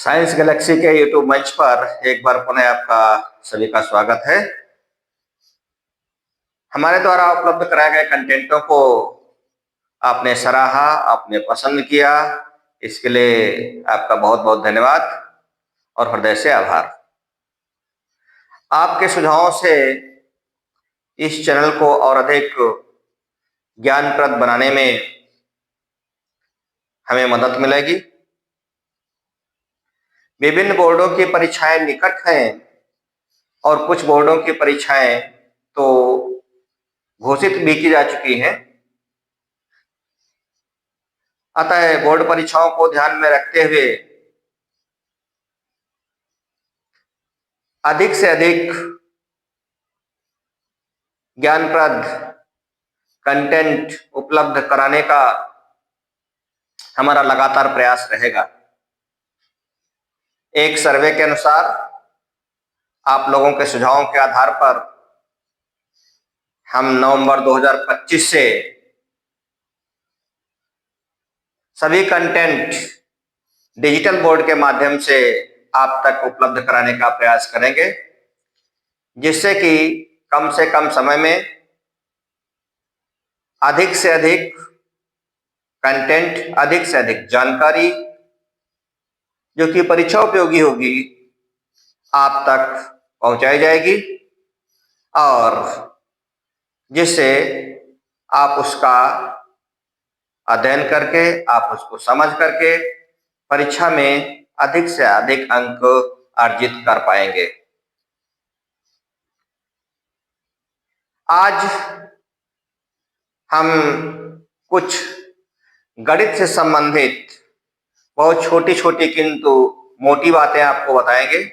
Science Galaxy के YouTube मंच पर एक बार पुनः आपका सभी का स्वागत है। हमारे द्वारा उपलब्ध कराए गए कंटेंटों को आपने सराहा, आपने पसंद किया, इसके लिए आपका बहुत बहुत धन्यवाद और हृदय से आभार। आपके सुझावों से इस चैनल को और अधिक ज्ञानप्रद बनाने में हमें मदद मिलेगी। विभिन्न बोर्डों की परीक्षाएं निकट हैं और कुछ बोर्डों की परीक्षाएं तो घोषित भी की जा चुकी हैं। अतः बोर्ड परीक्षाओं को ध्यान में रखते हुए अधिक से अधिक ज्ञानप्रद कंटेंट उपलब्ध कराने का हमारा लगातार प्रयास रहेगा। एक सर्वे के अनुसार आप लोगों के सुझावों के आधार पर हम नवंबर 2025 से सभी कंटेंट डिजिटल बोर्ड के माध्यम से आप तक उपलब्ध कराने का प्रयास करेंगे, जिससे कि कम से कम समय में अधिक से अधिक कंटेंट, अधिक से अधिक जानकारी जो कि परीक्षा उपयोगी होगी आप तक पहुंचाई जाएगी और जिससे आप उसका अध्ययन करके, आप उसको समझ करके परीक्षा में अधिक से अधिक अंक अर्जित कर पाएंगे। आज हम कुछ गणित से संबंधित बहुत छोटी छोटी किंतु मोटी बातें आपको बताएंगे,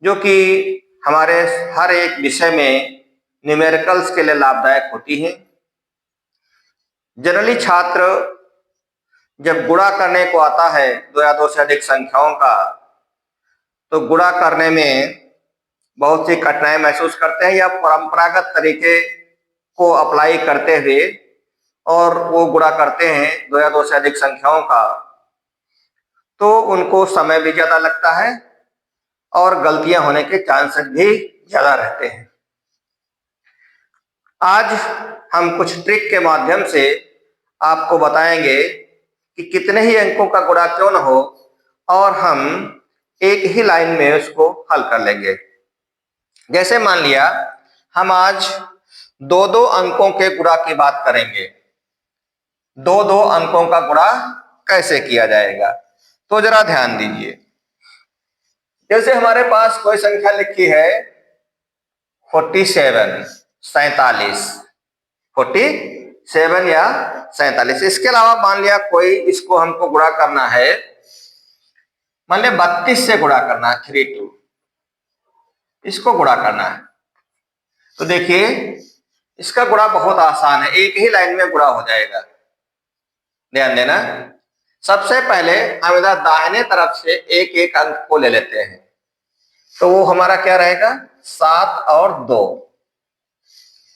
जो कि हमारे हर एक विषय में न्यूमेरिकल्स के लिए लाभदायक होती हैं। जनरली छात्र जब गुणा करने को आता है दो या दो से अधिक संख्याओं का, तो गुणा करने में बहुत सी कठिनाई महसूस करते हैं या परंपरागत तरीके को अप्लाई करते हुए और वो गुणा करते हैं दो या दो से अधिक संख्याओं का, तो उनको समय भी ज्यादा लगता है और गलतियां होने के चांसेस भी ज्यादा रहते हैं। आज हम कुछ ट्रिक के माध्यम से आपको बताएंगे कि कितने ही अंकों का गुणा क्यों न हो और हम एक ही लाइन में उसको हल कर लेंगे। जैसे मान लिया हम आज दो दो अंकों के गुणा की बात करेंगे। दो दो अंकों का गुणा कैसे किया जाएगा, तो जरा ध्यान दीजिए। जैसे हमारे पास कोई संख्या लिखी है 47, 47 या 47। इसके अलावा मान लिया कोई इसको हमको गुणा करना है, मान लिया 32 से गुणा करना है, 32 इसको गुणा करना है। तो देखिए इसका गुणा बहुत आसान है, एक ही लाइन में गुणा हो जाएगा। ध्यान देना, सबसे पहले हम इधर दाहिने तरफ से एक एक अंक को ले लेते हैं, तो वो हमारा क्या रहेगा 7 और 2।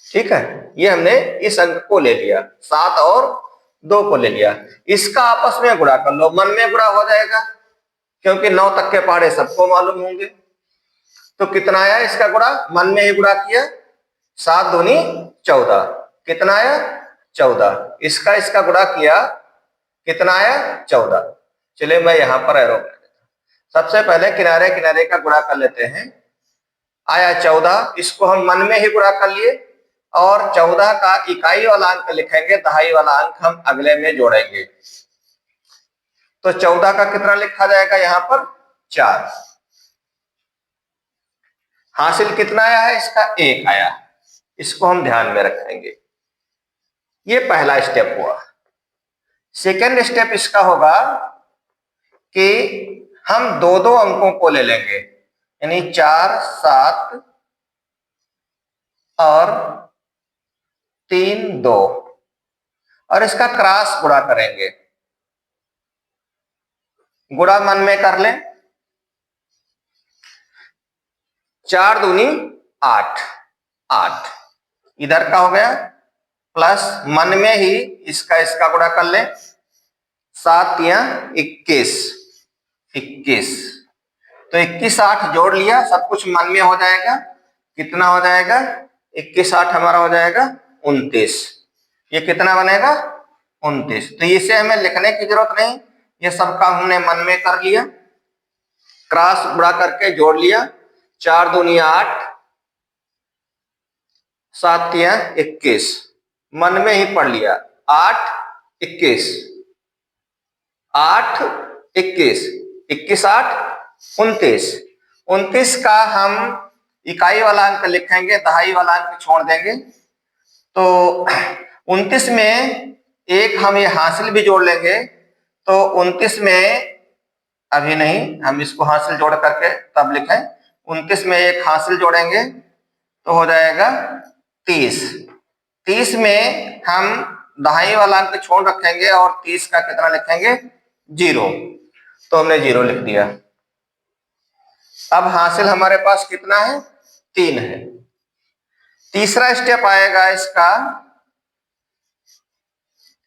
ठीक है, ये हमने इस अंक को ले लिया, 7 और 2 को ले लिया। इसका आपस में गुणा कर लो, मन में गुणा हो जाएगा क्योंकि 9 तक के पहाड़े सबको मालूम होंगे। तो कितना आया इसका गुणा, मन में ही गुणा किया, 7 दूनी 14, कितना आया 14। इसका गुणा किया, कितना आया 14। चलिए मैं यहां पर एरो कर देता हूं। सबसे पहले किनारे किनारे का गुणा कर लेते हैं, आया 14, इसको हम मन में ही गुणा कर लिए और 14 का इकाई वाला अंक लिखेंगे, दहाई वाला अंक हम अगले में जोड़ेंगे। तो 14 का कितना लिखा जाएगा यहां पर 4। हासिल कितना आया है इसका 1 आया, इसको हम ध्यान में रखेंगे। ये पहला स्टेप हुआ। सेकेंड स्टेप इसका होगा कि हम दो दो अंकों को ले लेंगे, यानी 4, 7 और 3, 2 और इसका क्रॉस गुणा करेंगे। गुणा मन में कर लें, 4 दूनी 8, 8 इधर का हो गया, प्लस मन में ही इसका गुणा कर लें, 7 या 21 21। तो 21 8 जोड़ लिया, सब कुछ मन में हो जाएगा। कितना हो जाएगा? 21 8 हमारा हो जाएगा 29। ये कितना बनेगा? 29। तो इसे हमें लिखने की जरूरत नहीं, ये सब काम हमने मन में कर लिया। क्रॉस गुणा करके जोड़ लिया। 4 दूनी 8, 7 तिया 21, मन में ही पढ़ लिया। 8 21, 8 21, 21 8 29। 29 का हम इकाई वाला अंक लिखेंगे, दहाई वाला अंक छोड़ देंगे। तो 29 में एक हम ये हासिल भी जोड़ लेंगे। तो 29 में अभी नहीं, हम इसको हासिल जोड़ करके तब लिखें। 29 में एक हासिल जोड़ेंगे तो हो जाएगा 30। 30 में हम दहाई वाला अंक छोड़ रखेंगे और 30 का कितना लिखेंगे? 0। तो हमने 0 लिख दिया। अब हासिल हमारे पास कितना है? 3 है। तीसरा स्टेप आएगा इसका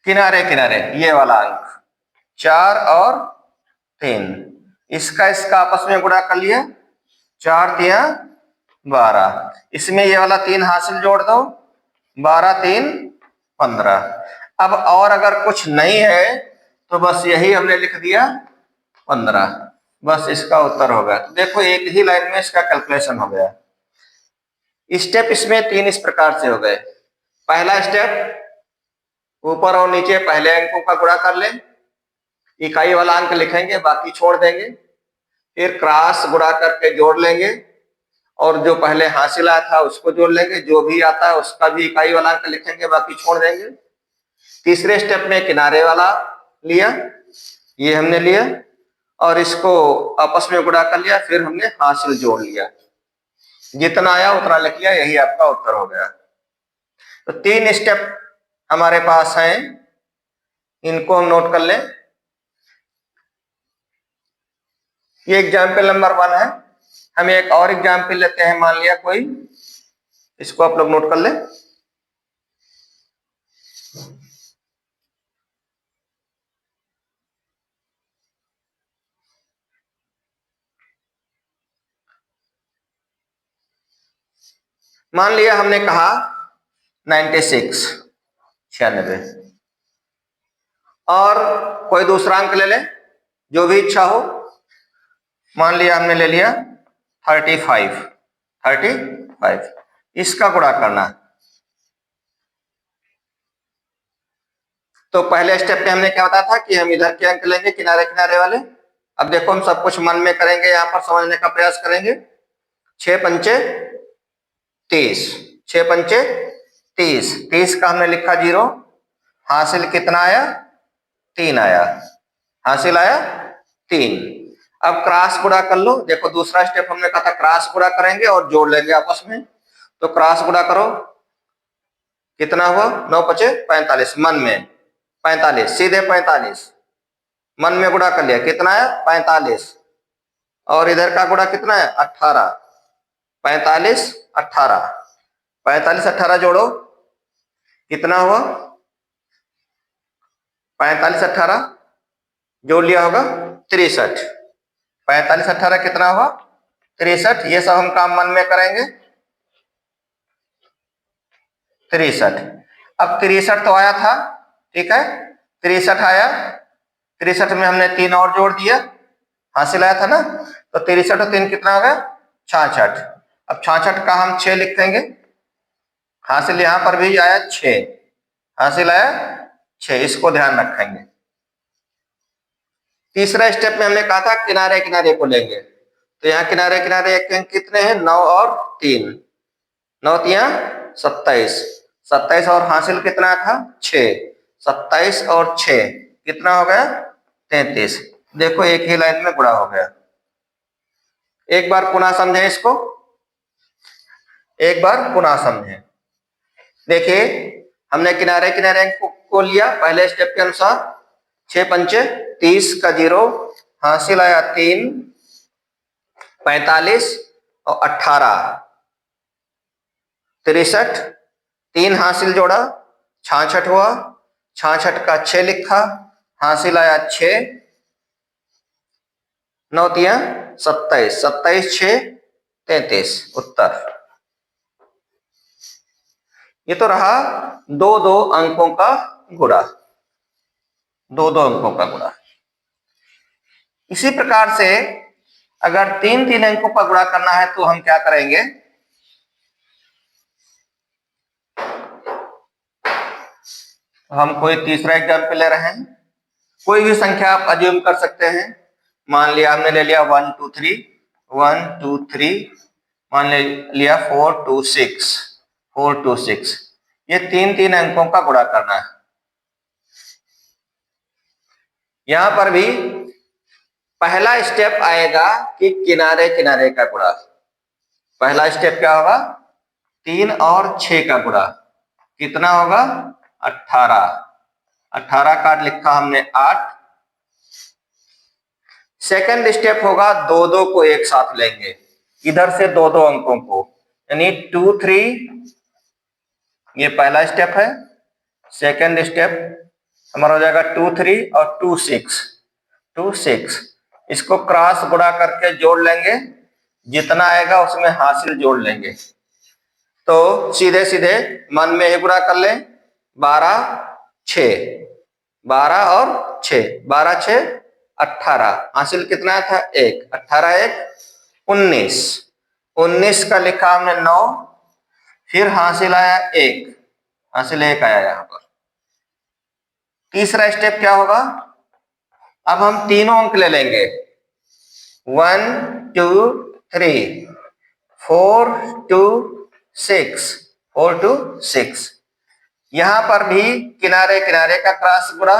किनारे किनारे, ये वाला अंक 4 और 3, इसका आपस में गुणा कर लिया। 4 तिया 12, इसमें ये वाला 3 हासिल जोड़ दो, 12 3 15। अब और अगर कुछ नहीं है तो बस यही हमने लिख दिया 15, बस इसका उत्तर होगा। तो देखो एक ही लाइन में इसका कैलकुलेशन हो गया। स्टेप इसमें 3 इस प्रकार से हो गए। पहला स्टेप, ऊपर और नीचे पहले अंकों का गुणा कर लें, इकाई वाला अंक लिखेंगे, बाकी छोड़ देंगे। फिर क्रॉस गुणा करके जोड़ लेंगे और जो पहले हासिल आया था उसको जोड़ लेंगे, जो भी आता है उसका भी इकाई वाला अंक लिखेंगे, बाकी छोड़ देंगे। तीसरे स्टेप में किनारे वाला लिया, ये हमने लिया और इसको आपस में गुणा कर लिया, फिर हमने हासिल जोड़ लिया, जितना आया उतना लिख लिया, यही आपका उत्तर हो गया। तो 3 स्टेप हमारे पास हैं, इनको हम नोट कर लें। ये एग्जाम्पल नंबर 1 है। हम एक और एग्जाम्पल लेते हैं, मान लिया कोई, इसको आप लोग नोट कर लें। मान लिया हमने कहा 96 96, और कोई दूसरा अंक ले लें जो भी इच्छा हो। मान लिया हमने ले लिया 35, इसका गुणा करना। तो पहले स्टेप में हमने क्या बताया था कि हम इधर के अंक लेंगे, किनारे किनारे वाले। अब देखो हम सब कुछ मन में करेंगे, यहां पर समझने का प्रयास करेंगे। 6 पंचे 30, 6 पंचे 30, 30 का हमने लिखा 0, हासिल कितना आया? 3 आया, हासिल आया 3। अब क्रॉस गुणा कर लो। देखो दूसरा स्टेप हमने कहा था क्रॉस गुणा करेंगे और जोड़ लेंगे आपस में। तो क्रॉस गुणा करो, कितना हुआ? 9 पचे 45, मन में 45, सीधे 45, मन में गुणा कर लिया, कितना है? 45। और इधर का गुणा कितना है? 18, 45 18, 45 18 जोड़ो, कितना हुआ? 45 18 जोड़ लिया होगा 63, 45 18 कितना हुआ? 63। ये सब हम काम मन में करेंगे। 63, अब 63 तो आया था, ठीक है, 63 आया, 63 में हमने 3 और जोड़ दिया, हासिल आया था ना। तो 63 और 3 कितना हो गया? 66। अब 66 का हम 6 लिखेंगे, हासिल यहां पर भी आया 6, हासिल आया 6, इसको ध्यान रखेंगे। तीसरा स्टेप में हमने कहा था किनारे किनारे को लेंगे। तो यहाँ किनारे किनारे एक अंक कितने हैं? 9 और 3, 9 तिया 27, 27 और हासिल कितना था? 6, 27 और 6 कितना हो गया? 33। देखो एक ही लाइन में गुणा हो गया। एक बार पुनः समझें इसको, एक बार पुनः समझें। देखिए हमने किनारे किनारे अंक को लिया पहले स्टेप के अनुसार। 6 पंचे 30 का 0, हासिल आया 3, 45 और 18 63, 3 हासिल जोड़ा 66 हुआ, 66 का 6 लिखा, हासिल आया 6, 9 तिया 27, 27 6 33 उत्तर। ये तो रहा दो दो अंकों का गुणा, दो दो अंकों का गुणा। इसी प्रकार से अगर तीन तीन अंकों का गुणा करना है तो हम क्या करेंगे, हम कोई तीसरा एग्जाम्पल ले रहे हैं। कोई भी संख्या आप अज्यूम कर सकते हैं। मान लिया हमने ले लिया 1 2 3, 1 2 3, मान लिया 4 2 6, 4 2 6। ये तीन तीन अंकों का गुणा करना है। यहां पर भी पहला स्टेप आएगा कि किनारे किनारे का गुणा। पहला स्टेप क्या होगा, 3 और 6 का गुणा। कितना होगा, 18। 18 का लिखा हमने 8। सेकंड स्टेप होगा दो दो को एक साथ लेंगे, इधर से दो दो अंकों को, यानी 2 3। ये पहला स्टेप है। सेकंड स्टेप हमारा हो जाएगा 2 3 और 2 6, 2 6। इसको क्रॉस गुणा करके जोड़ लेंगे, जितना आएगा उसमें हासिल जोड़ लेंगे। तो सीधे सीधे मन में ही गुणा कर लें। 12 6, 12 और 6, 12 6 18। हासिल कितना था, 1। 18 1 19। 19 का लिखा हमने 9, फिर हासिल आया 1, हासिल 1 आया यहां पर। तीसरा स्टेप क्या होगा, अब हम तीनों अंक ले लेंगे। 1 2 3, 4 2 6, 4 2 6। यहां पर भी किनारे किनारे का क्रॉस गुणा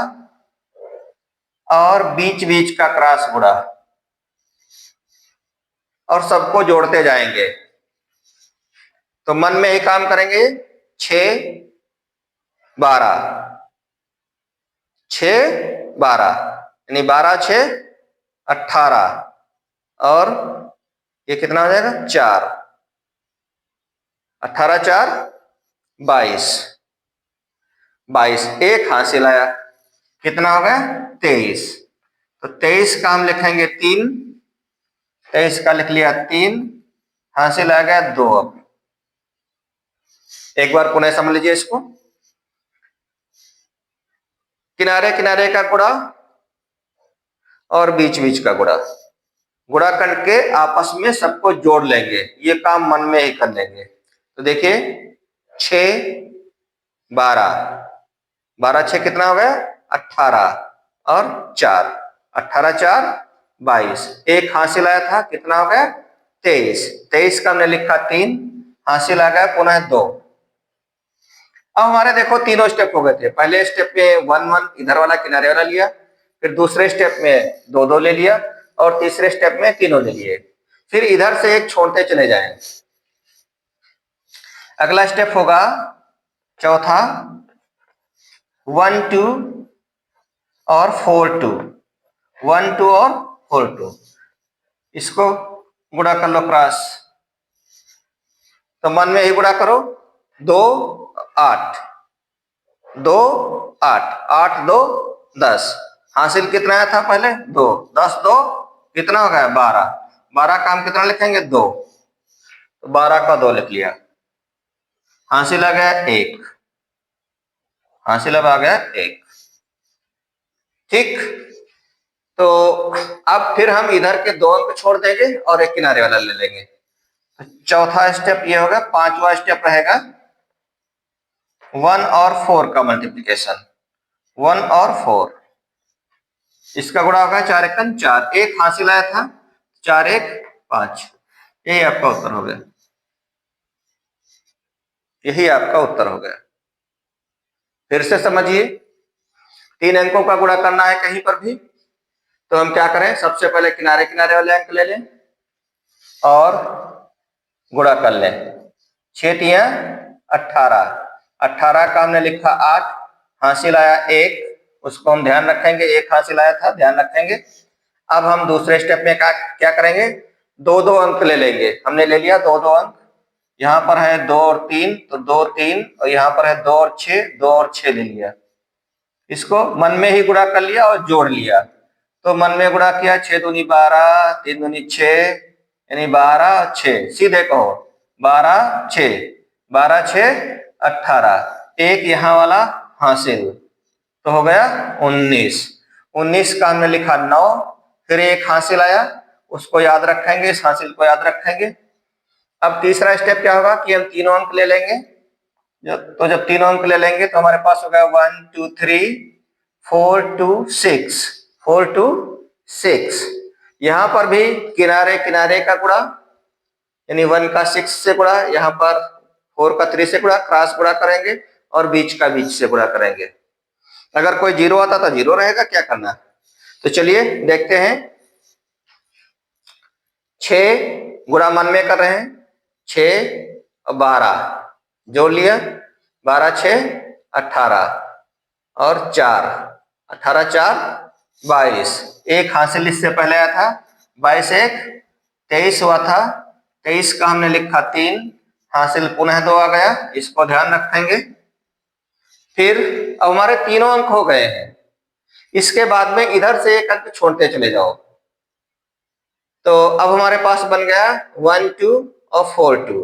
और बीच बीच का क्रॉस गुणा, और सबको जोड़ते जाएंगे। तो मन में ही काम करेंगे। 6 12, 6 12, यानी 12 6 18, और ये कितना हो जाएगा, 4। 18 4 22, 22। एक हासिल आया, कितना हो गया, 23। तो 23 का हम लिखेंगे 3, 23 का लिख लिया 3, हासिल आ गया 2। अब एक बार पुनः समझ लीजिए इसको। किनारे किनारे का गुणा और बीच बीच का गुणा, गुणा करके आपस में सबको जोड़ लेंगे। ये काम मन में ही कर लेंगे। तो देखिए 6 12, 12 6 कितना हो गया, 18 और 4, 18 4 22। एक हासिल आया था, कितना हो गया, 23। 23 का हमने लिखा 3, हासिल आ गया पुनः 2। अब हमारे देखो तीनों स्टेप हो गए थे। पहले स्टेप में 1 1 इधर वाला किनारे वाला लिया, फिर दूसरे स्टेप में 2 2 ले लिया, और तीसरे स्टेप में तीनों ले लिए। फिर इधर से एक छोड़ते चले जाएं। अगला स्टेप होगा चौथा, 1 2 और 4 2, 1 2 और 4 2। इसको गुणा कर लो क्रॉस। तो मन में ही गुणा करो। 2 8, 2 8, 8 2 10। हासिल कितना आया था पहले, 2। 10 2 कितना हो गया, 12। 12 का हम कितना लिखेंगे, 2। तो 12 का 2 लिख लिया, हासिल आ गया 1, हासिल अब आ गया 1। ठीक। तो अब फिर हम इधर के 2 अंक छोड़ देंगे और एक किनारे वाला ले लेंगे। तो चौथा स्टेप ये होगा। पांचवा स्टेप रहेगा 1 और 4 का मल्टीप्लीकेशन। 1 और 4, इसका गुणा होगा 4 1 4। एक हासिल आया था, 4 1 5। यही आपका उत्तर हो गया, यही आपका उत्तर हो गया। फिर से समझिए, 3 अंकों का गुणा करना है कहीं पर भी, तो हम क्या करें, सबसे पहले किनारे किनारे वाले अंक ले लें और गुणा कर लें। 6 तिया 18, 18 का हमने लिखा 8, हासिल आया 1, उसको हम ध्यान रखेंगे, 1 हासिल आया था, ध्यान रखेंगे। अब हम दूसरे स्टेप में क्या करेंगे, 2 2 अंक ले लेंगे। हमने ले लिया 2 2 अंक। यहाँ पर है 2 और 3, तो 2 3, और यहाँ पर है 2 और 6, 2 और 6 ले लिया। इसको मन में ही गुणा कर लिया और जोड़ लिया। तो मन में गुणा किया, 6 दूनी 12, 3 दूनी 6, यानी 12 6, सीधे कहो 12 6, 12 6 18, एक यहाँ वाला हासिल, तो हो गया 19। 19 का हमने लिखा 9, फिर एक हासिल आया, उसको याद रखेंगे, इस हासिल को याद रखेंगे। अब तीसरा स्टेप क्या होगा कि हम तीनों अंक ले लेंगे। तो जब तीनों अंक ले लेंगे तो हमारे पास होगा 1 2 3 4 2 6, 4 2 6। यहां पर भी किनारे किनारे का गुणा, यानी 1 का 6 से गुणा, यहाँ पर 4 का 3 से गुणा, क्रॉस गुणा करेंगे और बीच का बीच से गुणा करेंगे। अगर कोई जीरो आता तो जीरो रहेगा, क्या करना। तो चलिए देखते हैं। 6 गुणा मन में कर रहे हैं, 6 और 12 जोड़ लिया, 12 6 18 और 4, 18 4 22। एक हासिल इससे पहले आया था, 22 1 23 हुआ था, 23 का हमने लिखा 3, हासिल पुनः 2 आ गया, इसको ध्यान रखेंगे। फिर अब हमारे तीनों अंक हो गए हैं, इसके बाद में इधर से एक अंक छोड़ते चले जाओ। तो अब हमारे पास बन गया 1 2 और 4 2,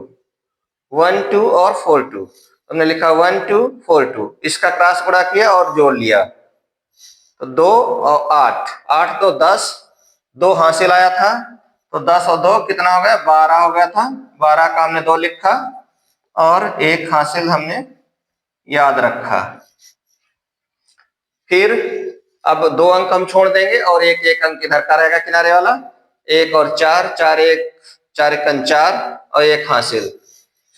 1 2 और 4 2। हमने लिखा 1 2 4 2, इसका क्रॉस गुणा किया और जोड़ लिया, तो 2 और 8, 8 तो 10, 2 हासिल आया था, तो 10 और 2 कितना हो गया, 12 हो गया था। 12 का हमने 2 लिखा और एक हासिल हमने याद रखा। फिर अब 2 अंक हम छोड़ देंगे और एक एक अंक इधर का रहेगा किनारे वाला, 1 और 4, 4 1 4 1 4 और एक हासिल,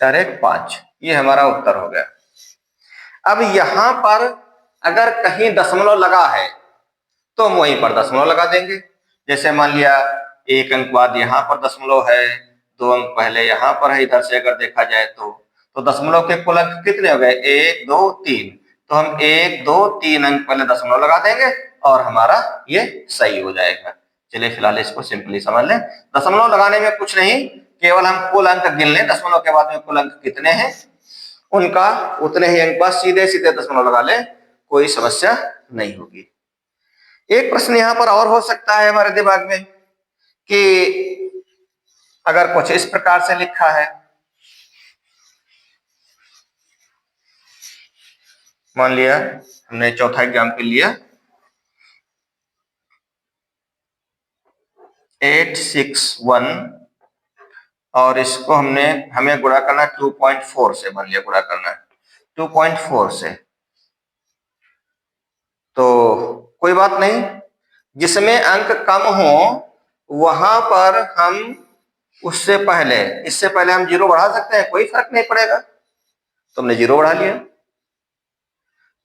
4 1 5। ये हमारा उत्तर हो गया। अब यहां पर अगर कहीं दशमलव लगा है तो हम वहीं पर दशमलव लगा देंगे। जैसे मान लिया एक अंक बाद यहाँ पर दशमलव है, 2 अंक पहले यहाँ पर है, इधर से अगर देखा जाए तो दशमलव के कुल अंक कितने हो गए, 1 2 3। तो हम 1 2 3 अंक पहले दशमलव लगा देंगे और हमारा ये सही हो जाएगा। चलिए फिलहाल इसको सिंपली समझ लें। दशमलव लगाने में कुछ नहीं, केवल हम कुल अंक गिन लें, दशमलव के बाद में कुल अंक कितने हैं उनका उतने ही अंक बस सीधे सीधे दशमलव लगा लें, कोई समस्या नहीं होगी। एक प्रश्न यहां पर और हो सकता है हमारे दिमाग में कि अगर कुछ इस प्रकार से लिखा है, मान लिया हमने चौथा एग्जाम्पल लिया 861 और इसको हमें गुणा करना है 2.4 से, मान लिया गुणा करना है 2.4 से। तो कोई बात नहीं, जिसमें अंक कम हो वहां पर हम उससे पहले, इससे पहले हम जीरो बढ़ा सकते हैं, कोई फर्क नहीं पड़ेगा। तो हमने जीरो बढ़ा लिया,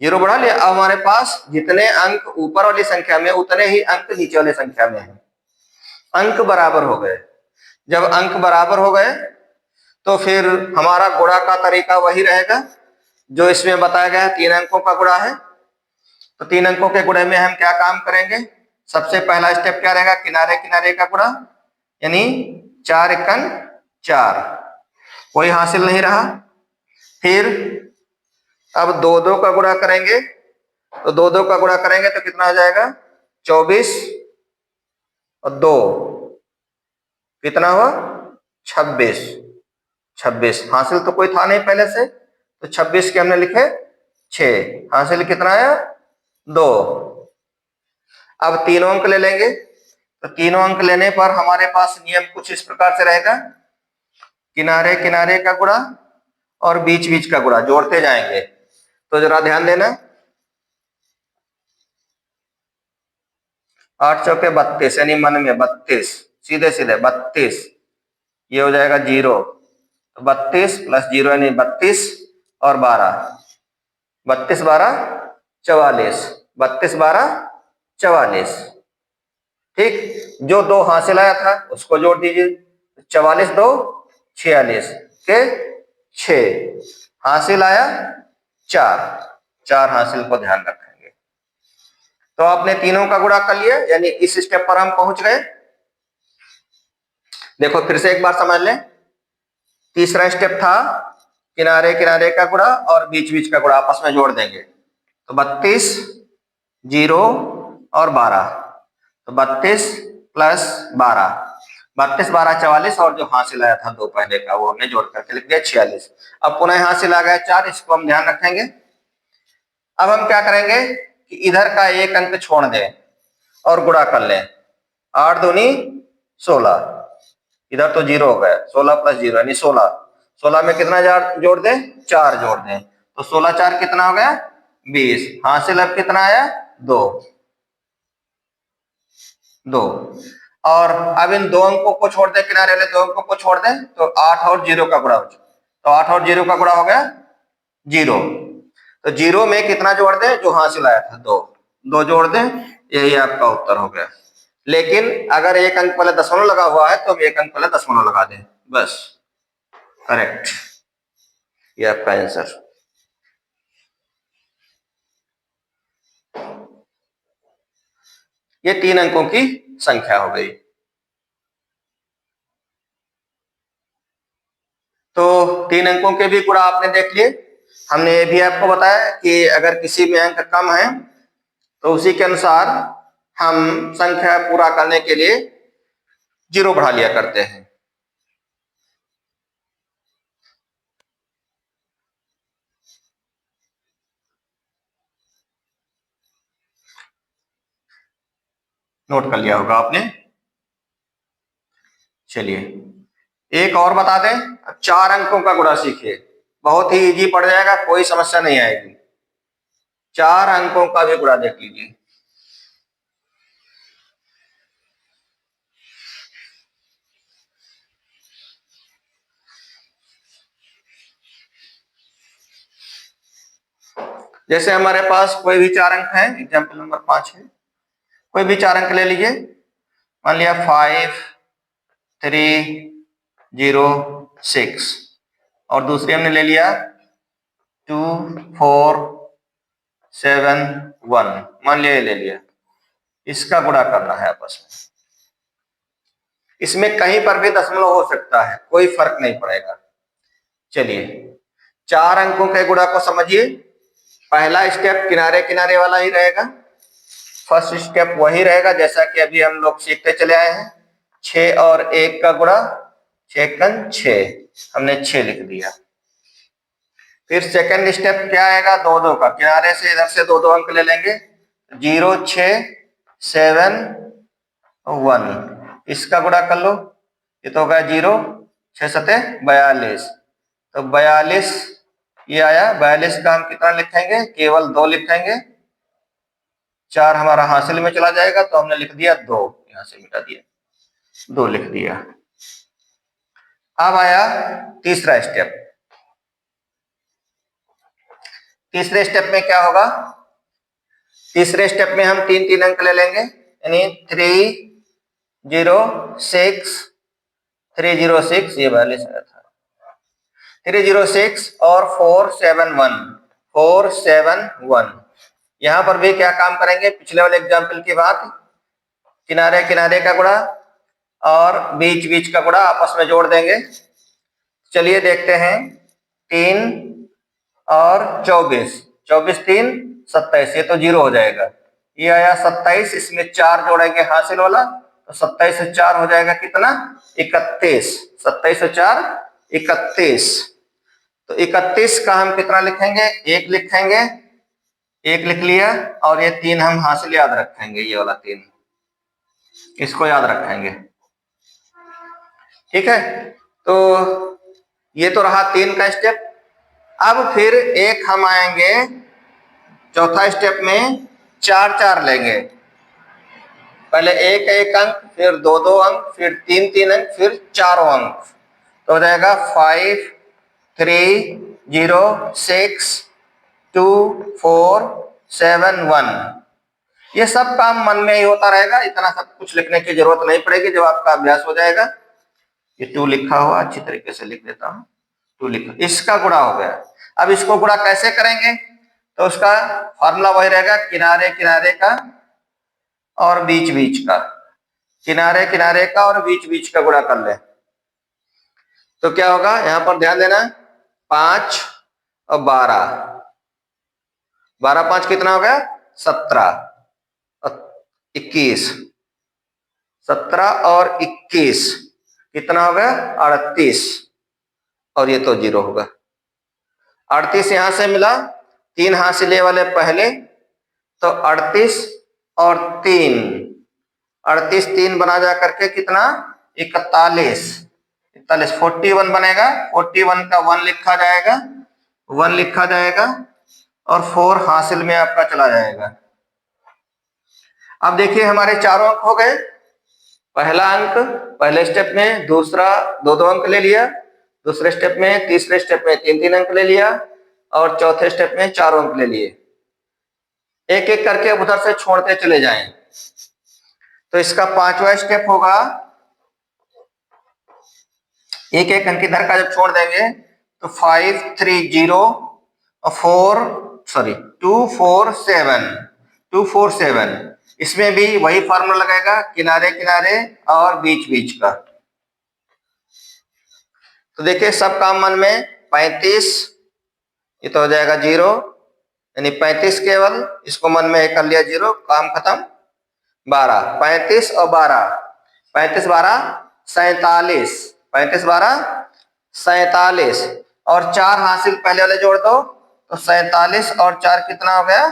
जीरो बढ़ा लिया। अब हमारे पास जितने अंक ऊपर वाली संख्या में उतने ही अंक नीचे वाली संख्या में है, अंक बराबर हो गए। जब अंक बराबर हो गए तो फिर हमारा गुणा का तरीका वही रहेगा जो इसमें बताया गया है, 3 अंकों का गुणा है। तो 3 अंकों के गुणे में हम क्या काम करेंगे, सबसे पहला स्टेप क्या रहेगा, किनारे किनारे का गुणा, यानी 4 1 4, कोई हासिल नहीं रहा। फिर अब 2 2 का गुणा करेंगे, तो 2 2 का गुणा करेंगे तो कितना हो जाएगा, 24 और 2 कितना हुआ, 26। 26 हासिल तो कोई था नहीं पहले से, तो 26 के हमने लिखे 6, हासिल कितना आया, 2। अब तीनों अंक ले लेंगे, तो तीनों अंक लेने पर हमारे पास नियम कुछ इस प्रकार से रहेगा, किनारे किनारे का गुणा और बीच बीच का गुणा जोड़ते जाएंगे। तो जरा ध्यान देना, 8 चौके 32, यानी मन में 32, सीधे सीधे 32, ये हो जाएगा 0। तो 32 प्लस 0 यानी 32 और 12, 32 12 44, 32 12 44। ठीक, जो 2 हासिल आया था उसको जोड़ दीजिए, 44 2 46 के 6, हासिल आया 4, 4 हासिल को ध्यान रखेंगे। तो आपने तीनों का गुणा कर लिया, यानी इस स्टेप पर हम पहुंच गए। देखो फिर से एक बार समझ लें, तीसरा स्टेप था किनारे किनारे का गुणा और बीच बीच का गुणा आपस में जोड़ देंगे, तो 32 0 और 12, तो 32 प्लस 12, 32 12 44, और जो हासिल आया था 2 पहले का वो हमने जोड़ करके लिख दिया 46। अब पुनः हासिल आ गया 4, इसको हम ध्यान रखेंगे। अब हम क्या करेंगे कि इधर का एक अंक छोड़ दें और गुणा कर लें। 8 दूनी 16, इधर तो 0 हो गया, 16 प्लस 0 यानी 16। 16 में कितना जोड़ दें, 4 जोड़ दें, तो 16 4 कितना हो गया, 20। हासिल अब कितना आया, 2। और अब इन 2 अंकों को छोड़ दें, किनारे वाले 2 अंकों को छोड़ दें, तो 8 और 0 का गुणा हो जाए, तो 8 और 0 का गुणा हो गया 0। तो 0 में कितना जोड़ दें, जो हासिल आया था 2 जोड़ दें, यही आपका उत्तर हो गया। लेकिन अगर एक अंक पहले दशमलव लगा हुआ है तो हम एक अंक पहले दशमलव लगा दें, बस। करेक्ट, ये आपका आंसर। ये 3 अंकों की संख्या हो गई। तो 3 अंकों के भी गुणा आपने देख लिए। हमने ये भी आपको बताया कि अगर किसी में अंक कम है तो उसी के अनुसार हम संख्या पूरा करने के लिए 0 बढ़ा लिया करते हैं। नोट कर लिया होगा आपने। चलिए एक और बता दें, अब 4 अंकों का गुणा सीखिए, बहुत ही इजी पड़ जाएगा, कोई समस्या नहीं आएगी। 4 अंकों का भी गुणा देख लीजिए। जैसे हमारे पास कोई भी 4 अंक है, एग्जाम्पल नंबर 5 है, कोई भी 4 अंक ले लीजिए। मान लिया 5 3 0 6, और दूसरी हमने ले लिया 2 4 7 1, मान लिया ये ले लिया। इसका गुणा करना है आपस में। इसमें कहीं पर भी दशमलव हो सकता है, कोई फर्क नहीं पड़ेगा। चलिए 4 अंकों के गुणा को समझिए। पहला स्टेप किनारे किनारे वाला ही रहेगा, फर्स्ट स्टेप वही रहेगा जैसा कि अभी हम लोग सीखते चले आए हैं। 6 और 1 का गुणा, 6 6, हमने 6 लिख दिया। फिर सेकंड स्टेप क्या आएगा, 2 2 का, किनारे से इधर से 2 2 अंक ले लेंगे, 0 6 7 1, इसका गुणा कर लो, ये तो होगा 0 6 7 42, तो 42 ये आया। 42 का हम कितना लिखेंगे, केवल 2 लिखेंगे, 4 हमारा हासिल में चला जाएगा, तो हमने लिख दिया 2, यहां से मिटा दिया, 2 लिख दिया। अब आया तीसरा स्टेप। तीसरे स्टेप में क्या होगा, तीसरे स्टेप में हम 3 3 अंक ले लेंगे, यानी 3 0 6 3 0 6, ये 42 आया था, 3 0 6 और 4 7 1, 4 7 1। यहां पर भी क्या काम करेंगे, पिछले वाले एग्जाम्पल की बात, किनारे किनारे का गुणा और बीच बीच का गुणा आपस में जोड़ देंगे। चलिए देखते हैं, 3 और 24, 24 3 27, ये तो 0 हो जाएगा। ये आया 27, इसमें 4 जोड़ेंगे हासिल वाला, तो 27 से 4 हो जाएगा कितना, 31। 27 से 4 31, तो 31 का हम कितना लिखेंगे, 1 लिखेंगे, 1 लिख लिया, और ये 3 हम हासिल याद रखेंगे, ये वाला 3 इसको याद रखेंगे। ठीक है, तो ये तो रहा 3 का स्टेप। अब फिर एक हम आएंगे चौथा स्टेप में, 4 4 लेंगे, पहले 1 1 अंक, फिर 2 2 अंक, फिर 3 3 अंक, फिर 4 अंक, तो हो जाएगा 5 3 0 6 2 4 7 1। ये सब काम मन में ही होता रहेगा, इतना सब कुछ लिखने की जरूरत नहीं पड़ेगी जब आपका अभ्यास हो जाएगा। ये 2 लिखा हुआ, अच्छी तरीके से लिख देता हूं, 2 लिखा, इसका गुणा हो गया। अब इसको गुणा कैसे करेंगे, तो उसका फॉर्मूला वही रहेगा, किनारे किनारे का और बीच बीच का, किनारे किनारे का और बीच बीच का गुणा कर ले, तो क्या होगा, यहां पर ध्यान देना, 5 और 12, 12 5 कितना हो गया, 17 और 21, 17 और 21 कितना हो गया? 38। और ये तो 0 होगा। 38 यहां से मिला, 3 हासिले वाले पहले, तो 38 और 3, 38 3 बना जा करके कितना? 41, 41 बनेगा। 41 का 1 लिखा जाएगा, 1 लिखा जाएगा और 4 हासिल में आपका चला जाएगा। अब देखिए हमारे चारों अंक हो गए। पहला अंक पहले स्टेप में, दूसरा 2 अंक ले लिया, दूसरे स्टेप में, तीसरे स्टेप में 3 अंक ले लिया और चौथे स्टेप में 4 अंक ले लिए। एक एक करके उधर से छोड़ते चले जाएं। तो इसका 5वां स्टेप होगा, एक एक अंक इधर का जब छोड़ देंगे तो 5 3 0 और 2 4 7, 2 4 7। इसमें भी वही फार्मूला लगेगा, किनारे किनारे और बीच बीच का। तो देखिए सब काम मन में 35, ये तो हो जाएगा 0, यानी 35 केवल, इसको मन में कर लिया 0, काम खत्म। 12, 35 और 12, 35 12 47, 35 12 47 और 4 हासिल पहले वाले जोड़ दो, तो 47 और 4 कितना हो गया?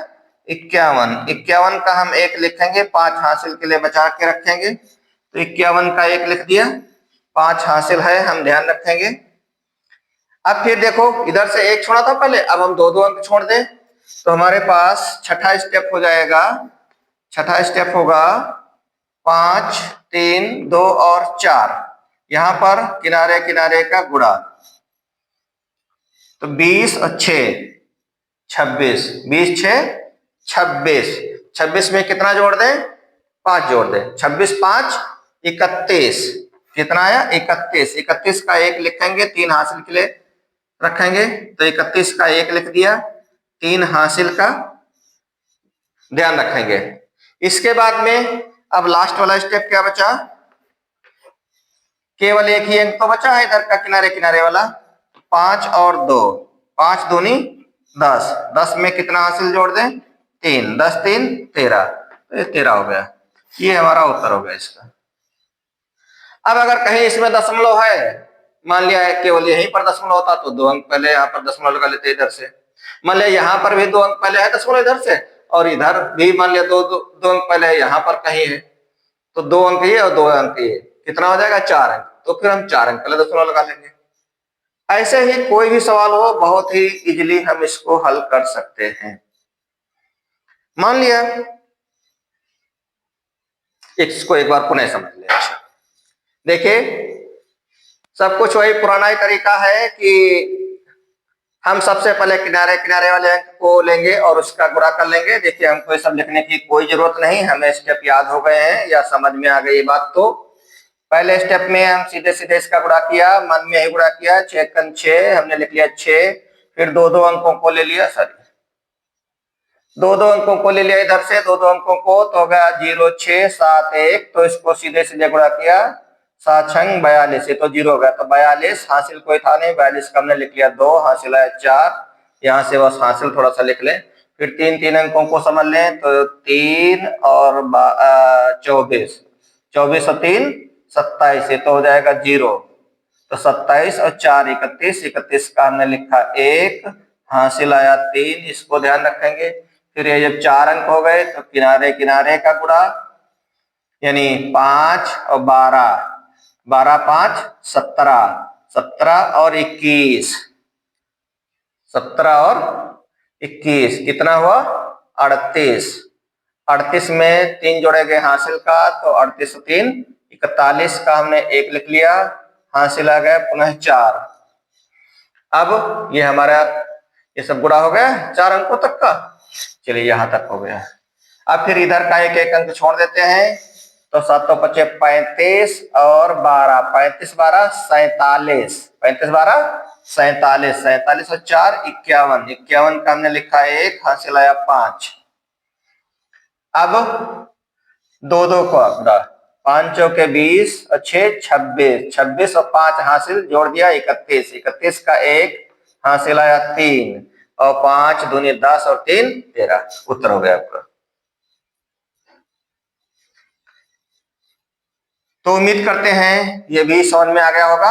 51। 51 का हम 1 लिखेंगे, 5 हासिल के लिए बचा के रखेंगे, तो 51 का 1 लिख दिया, 5 हासिल है, हम ध्यान रखेंगे। अब फिर देखो इधर से 1 छोड़ा था पहले, अब हम 2 अंक छोड़ दें, तो हमारे पास छठा स्टेप हो जाएगा। छठा स्टेप होगा 5 3 2 और 4, यहां पर किनारे किनारे का गुणा, तो 20 और 6 26, 20 6 26, 26 में कितना जोड़ दें? 5 जोड़ दें, 26 5 31, कितना आया? 31। 31 का 1 लिखेंगे, 3 हासिल के लिए रखेंगे, तो 31 का 1 लिख दिया, 3 हासिल का ध्यान रखेंगे। इसके बाद में अब लास्ट वाला स्टेप क्या बचा? केवल एक ही अंक तो बचा है इधर का, किनारे किनारे वाला, 5 और 2, 5 दूनी 10, 10 में कितना हासिल जोड़ दें? 3, 10 3 13, तो 13 हो गया। ये हमारा उत्तर हो गया इसका। अब अगर कहीं इसमें दशमलव है, मान लिया है केवल यहीं पर दशमलव होता तो 2 अंक पहले यहाँ पर दशमलव लगा लेते इधर से। मान लिया यहाँ पर भी 2 अंक पहले है दशमलव इधर से, और इधर भी मान लिया 2 अंक पहले है, यहाँ पर कहीं है, तो 2 अंक ये और 2 अंक ये, कितना हो जाएगा? 4 अंक। तो फिर हम 4 अंक पहले दशमलव लगा लेंगे। ऐसे ही कोई भी सवाल हो, बहुत ही इजीली हम इसको हल कर सकते हैं। मान लिया, इसको एक बार पुनः समझ ले। अच्छा देखिए, सब कुछ वही पुराना ही तरीका है कि हम सबसे पहले किनारे किनारे वाले अंक को लेंगे और उसका गुणा कर लेंगे। देखिए हमको ये सब लिखने की कोई जरूरत नहीं, हमें स्टेप याद हो गए हैं या समझ में आ गई बात। तो पहले स्टेप में हम सीधे सीधे इसका गुणा किया, मन में ही गुणा किया, 6 6 हमने लिख लिया 6, फिर 2 अंकों को ले लिया, 2 अंकों को ले लिया इधर से, 2 अंकों को, तो हो गया 0 6 7 1, तो इसको सीधे सीधे गुणा किया, 7 6 42, ये तो 0 हो गया, तो 42 हासिल कोई था नहीं, 42 का हमने लिख लिया 2, हासिल है 4, यहाँ से बस हासिल थोड़ा सा लिख लें। फिर 3 अंकों को समझ लें, तो 3 और 24, 24 और 3 27, ये तो हो जाएगा 0, तो 27 और 4 31, 31 का हमने लिखा 1, हासिल आया 3, इसको ध्यान रखेंगे। फिर ये जब 4 अंक हो गए तो किनारे किनारे का गुणा, यानी 5 और 12, 12 5 17, 17 और 21, 17 और 21 कितना हुआ? 38, 38 में 3 जोड़े गए हासिल का, तो 38 और 3 41 का हमने 1 लिख लिया, हासिल आ गया पुनः 4। अब ये हमारा ये सब गुणा हो गया 4 अंकों तक का, चलिए यहां तक हो गया। अब फिर इधर का एक एक अंक छोड़ देते हैं, तो 7 5 35 और 12, 35 12 47, 35 12 47, 47 और 4 51, 51 का हमने लिखा 1, हासिल आया 5। अब 2 2 का गुणा, 5 के 20 और 6 26, 26 और 5 हासिल जोड़ दिया 31, 31 का 1, हासिल आया 3, और 5 दूनी 10 और 3 13, उत्तर हो गया आपका। तो उम्मीद करते हैं ये भी समझ में आ गया होगा।